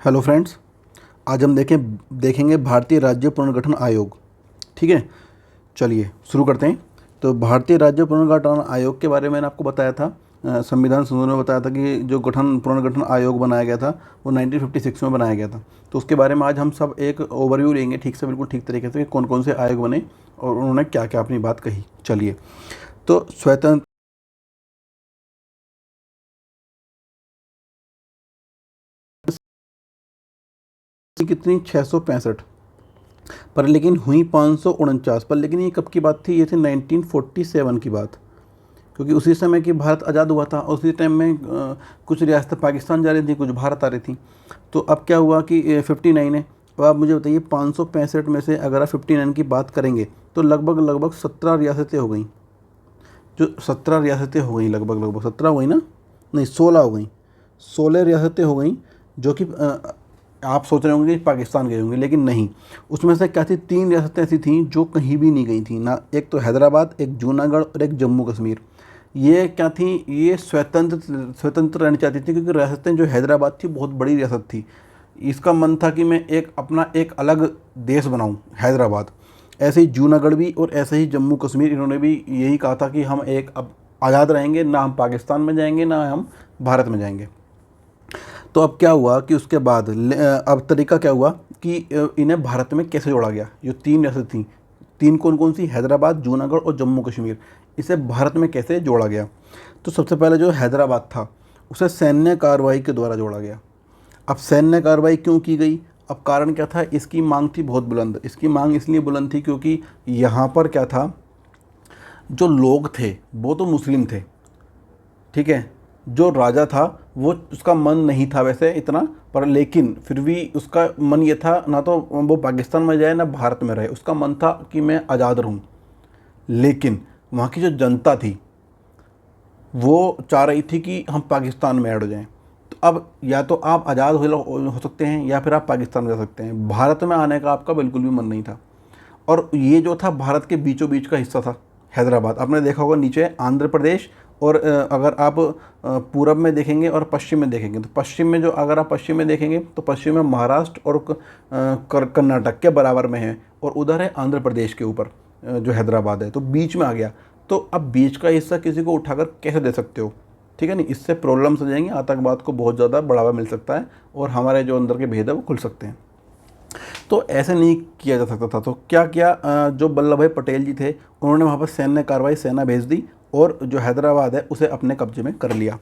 Hello friends, आज हम देखेंगे भारतीय राज्य पुनर्गठन आयोग। ठीक है, चलिए शुरू करते हैं। तो भारतीय राज्य पुनर्गठन आयोग के बारे में मैंने आपको बताया था, संविधान संशोधन में बताया था कि जो पुनर्गठन आयोग बनाया गया था वो 1956 में बनाया गया था। तो उसके बारे में आज हम सब एक ओवरव्यू लेंगे, ठीक से, बिल्कुल ठीक तरीके से, कि कौन कौन से आयोग बने और उन्होंने क्या क्या अपनी बात कही। चलिए, तो स्वतंत्र कितनी 665 पर, लेकिन हुई 549 पर। लेकिन ये कब की बात थी? ये थी 1947 की बात, क्योंकि उसी समय कि भारत आज़ाद हुआ था। उसी टाइम में कुछ रियासतें पाकिस्तान जा रही थी, कुछ भारत आ रही थी। तो अब क्या हुआ कि 59 है। अब आप मुझे बताइए, 565 में से अगर आप 59 की बात करेंगे तो लगभग 17 रियासतें हो गई। जो 17 रियासतें हो गई, लगभग 17 हो गई ना, नहीं 16 हो गई। 16 रियासतें हो गई, जो कि आप सोच रहे होंगे कि पाकिस्तान गए होंगे, लेकिन नहीं। उसमें से क्या थी, 3 रियासतें ऐसी थीं जो कहीं भी नहीं गई थी ना। एक तो हैदराबाद, एक जूनागढ़ और एक जम्मू कश्मीर। ये क्या थी? ये स्वतंत्र रहनी चाहती थी, क्योंकि रियासतें, जो हैदराबाद थी बहुत बड़ी रियासत थी। इसका मन था कि मैं एक अलग देश बनाऊं, हैदराबाद। ऐसे ही जूनागढ़ भी और ऐसे ही जम्मू कश्मीर, इन्होंने भी यही कहा था कि हम एक अब आज़ाद रहेंगे, ना हम पाकिस्तान में जाएंगे ना हम भारत में जाएंगे। तो अब क्या हुआ कि उसके बाद अब तरीका क्या हुआ कि इन्हें भारत में कैसे जोड़ा गया। जो 3 रियासत थी, 3 कौन कौन सी? हैदराबाद, जूनागढ़ और जम्मू कश्मीर। इसे भारत में कैसे जोड़ा गया? तो सबसे पहले जो हैदराबाद था, उसे सैन्य कार्रवाई के द्वारा जोड़ा गया। अब सैन्य कार्रवाई क्यों की गई? अब कारण क्या था? इसकी मांग थी बहुत बुलंद। इसकी मांग इसलिए बुलंद थी क्योंकि यहाँ पर क्या था, जो लोग थे वो तो मुस्लिम थे, ठीक है। जो राजा था वो, उसका मन नहीं था वैसे इतना, पर लेकिन फिर भी उसका मन ये था, ना तो वो पाकिस्तान में जाए ना भारत में रहे। उसका मन था कि मैं आज़ाद रहूं। लेकिन वहाँ की जो जनता थी वो चाह रही थी कि हम पाकिस्तान में ऐड हो जाएं। तो अब या तो आप आज़ाद हो सकते हैं, या फिर आप पाकिस्तान में जा सकते हैं। भारत में आने का आपका बिल्कुल भी मन नहीं था। और ये जो था, भारत के बीचों बीच का हिस्सा था हैदराबाद। आपने देखा होगा नीचे आंध्र प्रदेश, और अगर आप पूरब में देखेंगे और पश्चिम में देखेंगे, तो पश्चिम में, जो अगर आप पश्चिम में देखेंगे तो पश्चिम में महाराष्ट्र और कर्नाटक के बराबर में है, और उधर है आंध्र प्रदेश के ऊपर जो हैदराबाद है, तो बीच में आ गया। तो अब बीच का हिस्सा किसी को उठाकर कैसे दे सकते हो? ठीक है नहीं, इससे प्रॉब्लम्स हो जाएंगी, आतंकवाद को बहुत ज़्यादा बढ़ावा मिल सकता है, और हमारे जो अंदर के भेद है वो खुल सकते हैं। तो ऐसे नहीं किया जा सकता था। तो क्या किया, जो वल्लभ भाई पटेल जी थे, उन्होंने वहाँ पर सैन्य कार्रवाई, सेना भेज दी, और जो हैदराबाद है उसे अपने कब्जे में कर लिया।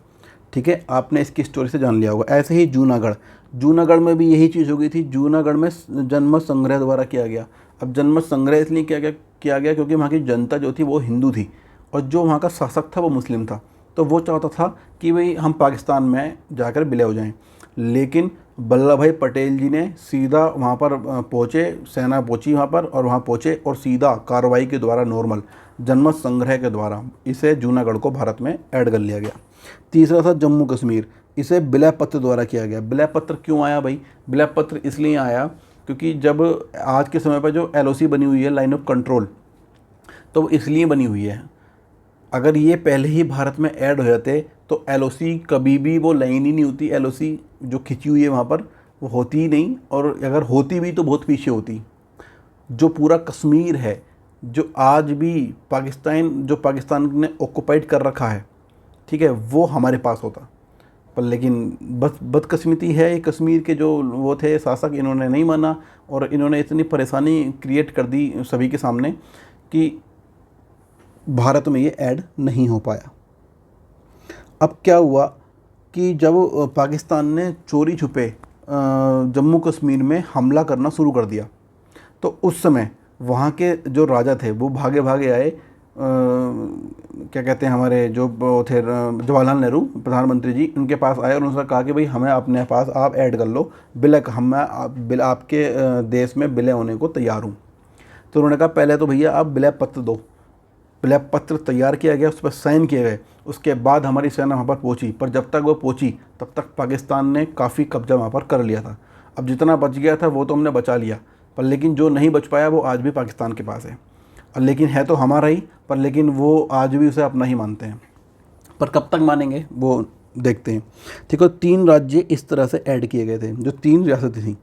ठीक है, आपने इसकी स्टोरी से जान लिया होगा। ऐसे ही जूनागढ़ में भी यही चीज़ हो गई थी। जूनागढ़ में जनमत संग्रह द्वारा किया गया। अब जनमत संग्रह इसलिए किया गया क्योंकि वहाँ की जनता जो थी वो हिंदू थी, और जो वहाँ का शासक था वो मुस्लिम था। तो वो चाहता था कि भाई हम पाकिस्तान में जाकर विलय हो जाएं। लेकिन वल्लभ भाई पटेल जी ने सीधा वहाँ पर पहुँचे, सेना पहुँची वहाँ पर, और वहाँ पहुँचे और सीधा कार्रवाई के द्वारा, नॉर्मल जनमत संग्रह के द्वारा, इसे जूनागढ़ को भारत में ऐड कर लिया गया। तीसरा था जम्मू कश्मीर। इसे विलय पत्र द्वारा किया गया। विलय पत्र क्यों आया भाई? विलय पत्र इसलिए आया क्योंकि जब आज के समय पर जो LOC बनी हुई है, लाइन ऑफ कंट्रोल, तो वो इसलिए बनी हुई है। अगर ये पहले ही भारत में ऐड हो जाते तो LOC कभी भी वो लाइन ही नहीं होती। LOC जो खिंची हुई है वहाँ पर, वो होती ही नहीं, और अगर होती भी तो बहुत पीछे होती। जो पूरा कश्मीर है, जो आज भी पाकिस्तान ने ऑक्युपाइड कर रखा है, ठीक है, वो हमारे पास होता। पर लेकिन बस बदकिस्मती है, ये कश्मीर के जो वो थे शासक, इन्होंने नहीं माना, और इन्होंने इतनी परेशानी क्रिएट कर दी सभी के सामने कि भारत में ये ऐड नहीं हो पाया। अब क्या हुआ कि जब पाकिस्तान ने चोरी छुपे जम्मू कश्मीर में हमला करना शुरू कर दिया, तो उस समय वहाँ के जो राजा थे वो भागे भागे आए, क्या कहते हैं, हमारे जो वो थे जवाहरलाल नेहरू प्रधानमंत्री जी, उनके पास आए और उनसे कहा कि भाई हमें अपने पास आप ऐड कर लो, विलय, आपके देश में विलय होने को तैयार हूँ। तो उन्होंने कहा पहले तो भैया आप विलय पत्र दो। विलय पत्र तैयार किया गया, उस पर साइन किए गए। उसके बाद हमारी सेना वहाँ पर पहुँची, पर जब तक वो पहुँची तब तक पाकिस्तान ने काफ़ी कब्जा वहाँ पर कर लिया था। अब जितना बच गया था वो तो हमने बचा लिया, पर लेकिन जो नहीं बच पाया वो आज भी पाकिस्तान के पास है। और लेकिन है तो हमारा ही, पर लेकिन वो आज भी उसे अपना ही मानते हैं। पर कब तक मानेंगे वो देखते हैं। ठीक है, 3 राज्य इस तरह से ऐड किए गए थे, जो 3 रियासतें थीं।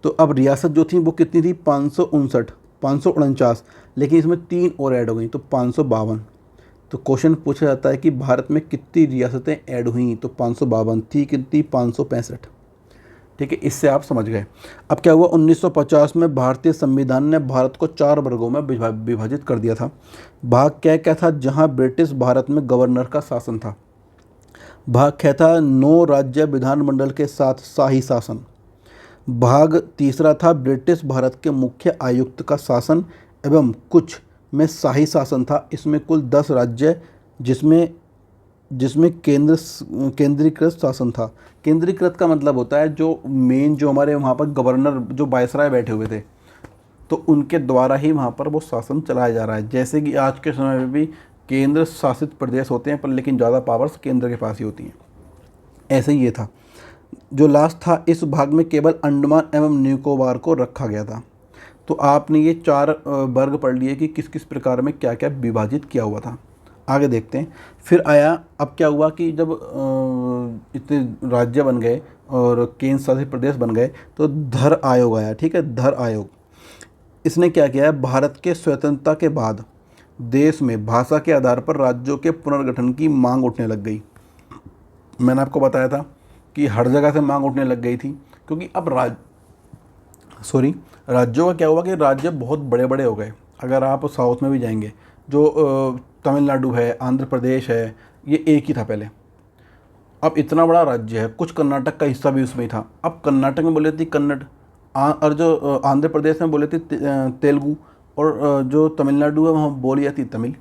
तो अब रियासत जो थी वो कितनी थी, 549, लेकिन इसमें 3 और ऐड हो गई तो 552। तो क्वेश्चन पूछा जाता है कि भारत में कितनी रियासतें ऐड हुई, तो 552 थी, कितनी, 565। ठीक है, इससे आप समझ गए। अब क्या हुआ, 1950 में भारतीय संविधान ने भारत को 4 वर्गों में विभाजित कर दिया था। भाग क्या क्या था, जहां ब्रिटिश भारत में गवर्नर का शासन था। भाग क्या था, 9 राज्य विधानमंडल के साथ शाही शासन। भाग तीसरा था ब्रिटिश भारत के मुख्य आयुक्त का शासन एवं कुछ में शाही शासन था। इसमें कुल 10 राज्य, जिसमें जिसमें केंद्रीकृत शासन था। केंद्रीकृत का मतलब होता है जो मेन, जो हमारे वहाँ पर गवर्नर, जो वायसराय बैठे हुए थे, तो उनके द्वारा ही वहाँ पर वो शासन चलाया जा रहा है। जैसे कि आज के समय में भी केंद्र शासित प्रदेश होते हैं, पर लेकिन ज़्यादा पावर्स केंद्र के पास ही होती हैं। ऐसे ही ये था। जो लास्ट था, इस भाग में केवल अंडमान एवं निकोबार को रखा गया था। तो आपने ये 4 वर्ग पढ़ लिए कि किस किस प्रकार में क्या क्या विभाजित किया हुआ था। आगे देखते हैं। फिर आया, अब क्या हुआ कि जब इतने राज्य बन गए और केंद्र शासित प्रदेश बन गए, तो धर आयोग आया। ठीक है, धर आयोग, इसने क्या किया है, भारत के स्वतंत्रता के बाद देश में भाषा के आधार पर राज्यों के पुनर्गठन की मांग उठने लग गई। मैंने आपको बताया था कि हर जगह से मांग उठने लग गई थी, क्योंकि अब राज्यों का क्या हुआ कि राज्य बहुत बड़े बड़े हो गए। अगर आप साउथ में भी जाएंगे, जो तमिलनाडु है, आंध्र प्रदेश है, ये एक ही था पहले। अब इतना बड़ा राज्य है, कुछ कर्नाटक का हिस्सा भी उसमें ही था। अब कर्नाटक में बोले थे कन्नड़, और जो आंध्र प्रदेश में बोले थे तेलुगु, और जो तमिलनाडु है वहाँ बोली जाती तमिल।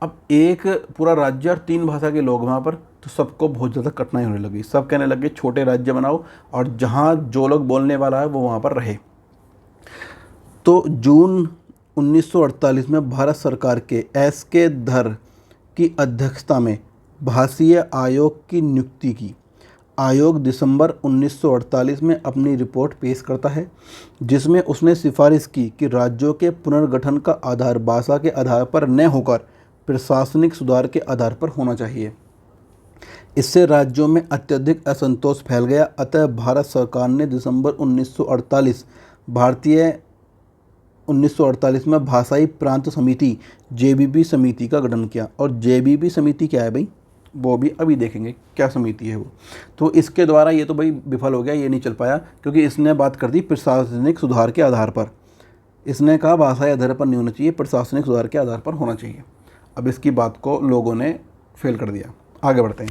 अब एक पूरा राज्य और 3 भाषा के लोग वहाँ पर, तो सबको बहुत ज़्यादा कठिनाई होने लगी। सब कहने लगे छोटे राज्य बनाओ, और जहाँ जो लोग बोलने वाला है वो वहाँ पर रहे। तो जून 1948 में भारत सरकार के एस के धर की अध्यक्षता में भाषीय आयोग की नियुक्ति की। आयोग दिसंबर 1948 में अपनी रिपोर्ट पेश करता है, जिसमें उसने सिफारिश की कि राज्यों के पुनर्गठन का आधार भाषा के आधार पर न होकर प्रशासनिक सुधार के आधार पर होना चाहिए। इससे राज्यों में अत्यधिक असंतोष फैल गया। अतः भारत सरकार ने दिसंबर 1948 में भाषाई प्रांत समिति जेबीपी समिति का गठन किया। और जेबीपी समिति क्या है भाई, वो भी अभी देखेंगे क्या समिति है वो। तो इसके द्वारा ये तो भाई विफल हो गया, ये नहीं चल पाया, क्योंकि इसने बात कर दी प्रशासनिक सुधार के आधार पर। इसने कहा भाषाई आधार पर नहीं होना चाहिए, प्रशासनिक सुधार के आधार पर होना चाहिए। अब इसकी बात को लोगों ने फेल कर दिया। आगे बढ़ते हैं।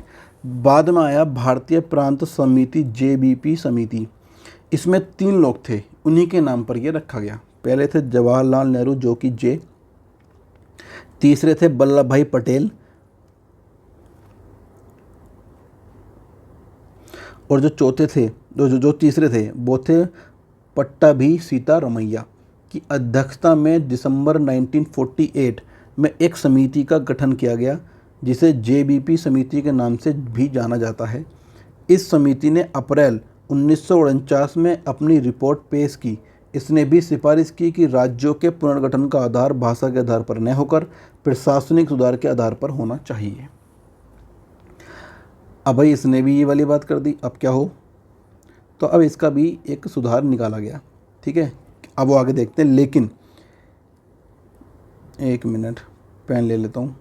बाद में आया भारतीय प्रांत समिति जेबीपी समिति। इसमें 3 लोग थे, उन्हीं के नाम पर ये रखा गया। पहले थे जवाहरलाल नेहरू, जो कि जे। तीसरे थे वल्लभ भाई पटेल, और जो चौथे थे, जो तीसरे थे, वो थे पट्टाभी सीतारमैया की अध्यक्षता में दिसंबर 1948 में एक समिति का गठन किया गया, जिसे जेबीपी समिति के नाम से भी जाना जाता है। इस समिति ने अप्रैल 1949 में अपनी रिपोर्ट पेश की। इसने भी सिफारिश की कि राज्यों के पुनर्गठन का आधार भाषा के आधार पर न होकर प्रशासनिक सुधार के आधार पर होना चाहिए। अब भाई इसने भी ये वाली बात कर दी। अब क्या हो, तो अब इसका भी एक सुधार निकाला गया। ठीक है, अब वो आगे देखते हैं। लेकिन एक मिनट, पेन ले लेता हूँ।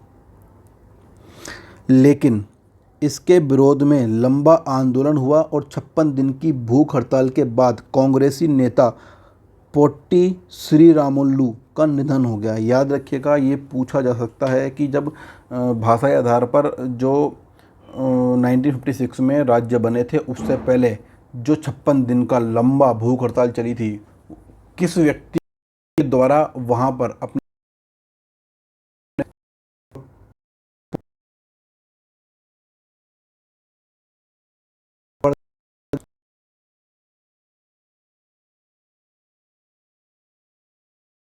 लेकिन इसके विरोध में लंबा आंदोलन हुआ और 56 दिन की भूख हड़ताल के बाद कांग्रेसी नेता पोट्टी श्रीरामुलु का निधन हो गया। याद रखिएगा, ये पूछा जा सकता है कि जब भाषाई आधार पर जो 1956 में राज्य बने थे, उससे पहले जो 56 दिन का लंबा भूख हड़ताल चली थी, किस व्यक्ति के द्वारा वहाँ पर अपने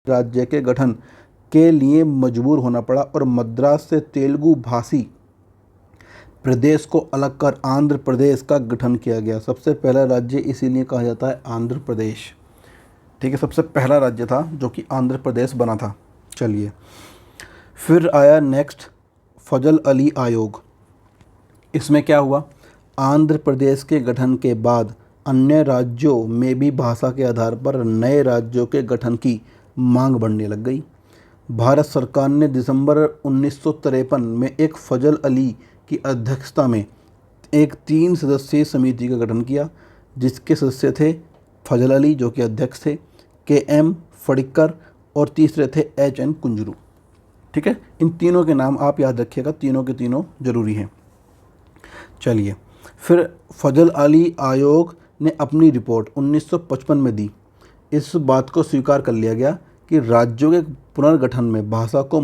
राज्य के गठन के लिए मजबूर होना पड़ा और मद्रास से तेलुगु भाषी प्रदेश को अलग कर आंध्र प्रदेश का गठन किया गया। सबसे पहला राज्य इसीलिए कहा जाता है आंध्र प्रदेश। ठीक है, सबसे पहला राज्य था जो कि आंध्र प्रदेश बना था। चलिए, फिर आया नेक्स्ट फजल अली आयोग। इसमें क्या हुआ, आंध्र प्रदेश के गठन के बाद अन्य राज्यों में भी भाषा के आधार पर नए राज्यों के गठन की मांग बढ़ने लग गई। भारत सरकार ने दिसंबर 1953 में एक फजल अली की अध्यक्षता में एक 3 सदस्यीय समिति का गठन किया, जिसके सदस्य थे फजल अली जो कि अध्यक्ष थे, के.एम. फडिक्कर और तीसरे थे एच.एन. कुंजरू। ठीक है, इन तीनों के नाम आप याद रखिएगा, तीनों के तीनों जरूरी हैं। चलिए, फिर फजल अली आयोग ने अपनी रिपोर्ट 1955 में दी। इस बात को स्वीकार कर लिया गया कि राज्यों के पुनर्गठन में भाषा को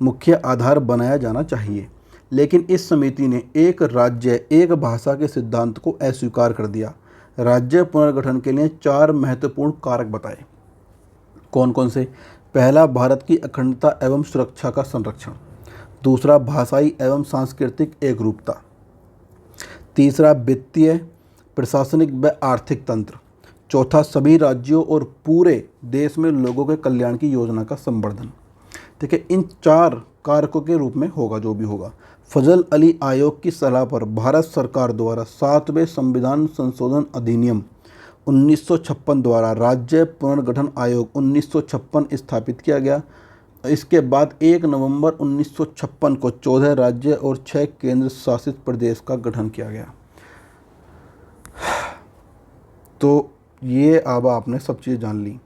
मुख्य आधार बनाया जाना चाहिए, लेकिन इस समिति ने एक राज्य एक भाषा के सिद्धांत को अस्वीकार कर दिया। राज्य पुनर्गठन के लिए 4 महत्वपूर्ण कारक बताए। कौन कौन से? पहला, भारत की अखंडता एवं सुरक्षा का संरक्षण। दूसरा, भाषाई एवं सांस्कृतिक एकरूपता। तीसरा, वित्तीय, प्रशासनिक व आर्थिक तंत्र। चौथा, सभी राज्यों और पूरे देश में लोगों के कल्याण की योजना का संवर्धन। ठीक है, इन 4 कारकों के रूप में होगा जो भी होगा। फजल अली आयोग की सलाह पर भारत सरकार द्वारा 7वें संविधान संशोधन अधिनियम 1956 द्वारा राज्य पुनर्गठन आयोग 1956 स्थापित किया गया। इसके बाद 1 नवंबर 1956 को 14 राज्य और 6 केंद्र शासित प्रदेश का गठन किया गया। तो ये अब आपने सब चीज़ जान ली।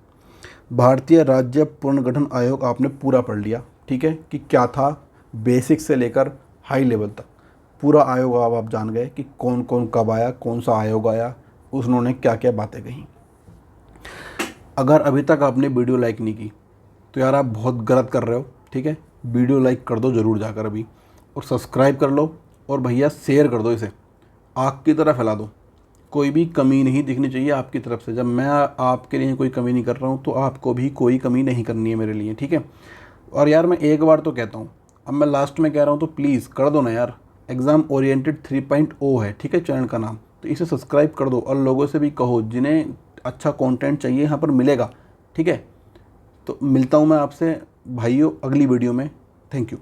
भारतीय राज्य पुनर्गठन आयोग आपने पूरा पढ़ लिया, ठीक है, कि क्या था, बेसिक से लेकर हाई लेवल तक पूरा आयोग अब आप जान गए कि कौन कौन कब आया, कौन सा आयोग आया, उन्होंने क्या क्या बातें कही। अगर अभी तक आपने वीडियो लाइक नहीं की तो यार आप बहुत गलत कर रहे हो। ठीक है, वीडियो लाइक कर दो ज़रूर जाकर अभी, और सब्सक्राइब कर लो, और भैया शेयर कर दो, इसे आग की तरह फैला दो। कोई भी कमी नहीं दिखनी चाहिए आपकी तरफ से। जब मैं आपके लिए कोई कमी नहीं कर रहा हूँ तो आपको भी कोई कमी नहीं करनी है मेरे लिए, ठीक है। और यार मैं एक बार तो कहता हूँ, अब मैं लास्ट में कह रहा हूँ, तो प्लीज़ कर दो ना यार। एग्ज़ाम ओरिएंटेड 3.0 है, ठीक है, चैनल का नाम, तो इसे सब्सक्राइब कर दो और लोगों से भी कहो जिन्हें अच्छा कंटेंट चाहिए यहाँ पर मिलेगा, ठीक है। तो मिलता हूँ मैं आपसे भाइयों अगली वीडियो में। Thank you.